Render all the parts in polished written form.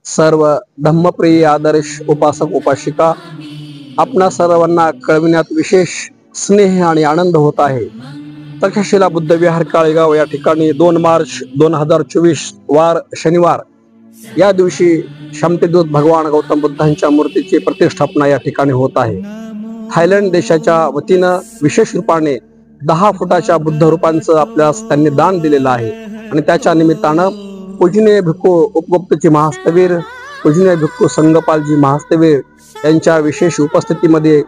सर्व धम्मप्रिय आदर्श उपासक उपासिका आपणा सर्वांना कळविण्यात विशेष स्नेह आणि आनंद होत आहे। तक्षशिला बुद्ध विहार काळेगाव या ठिकाणी 2 मार्च 2024 वार शनिवार या दिवशी शांतिदूत भगवान गौतम बुद्धांच्या मूर्तीची प्रतिष्ठापना या ठिकाणी होत आहे। थायलंड देशाच्या वतीनं विशेष रूपाने 10 फुटाच्या बुद्ध रूपांचं आपल्यास त्यांनी दान दिलेलं आहे आणि त्याच्या निमित्तानं पूजनीय भिक्खू उपगुप्तजी महास्तवीर, पूजनीय भिक्खू संगपालजी महास्तवीर यांच्या विशेष उपस्थितीमध्ये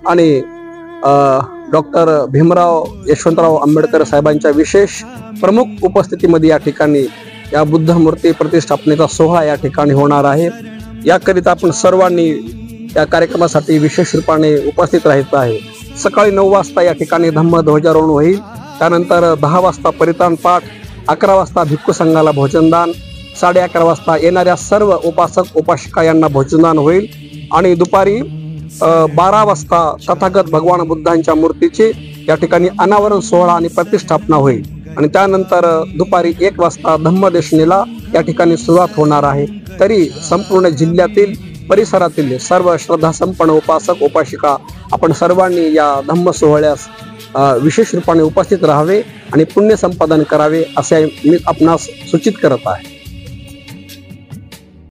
आणि डॉक्टर भीमराव यशवंतराव आंबेडकर साहेबांच्या विशेष प्रमुख उपस्थितीमध्ये या ठिकाणी या बुद्ध मूर्ती प्रतिष्ठापनेचा सोहळा या ठिकाणी होणार आहे। याकरिता आपण सर्वांनी या कार्यक्रमासाठी विशेष रूपाने उपस्थित राहायचं आहे। सकाळी 9 वाजता या ठिकाणी धम्म ध्वजारोहण होईल। त्यानंतर 10 वाजता परित्राण पाठ, 11 वाजता भिक्खू संघाला भोजनदान, 11:30 वाजता येणाऱ्या सर्व उपासक उपासिका यांना भोजनदान होईल आणि दुपारी 12 वाजता तथागत भगवान बुद्धांच्या मूर्तीची या ठिकाणी अनावरण सोहळा आणि प्रतिष्ठापना होईल आणि त्यानंतर दुपारी 1 वाजता धम्मदेशनेला या ठिकाणी सुरुवात होणार आहे। तरी संपूर्ण जिल्ह्यातील परिसरातील सर्व श्रद्धासंपन्न उपासक उपासिका आपण सर्वांनी या धम्म सोहळ्यास विशेष रूपाने उपस्थित राहावे आणि पुण्य संपादन करावे असे मी आपणास सूचित करत आहे।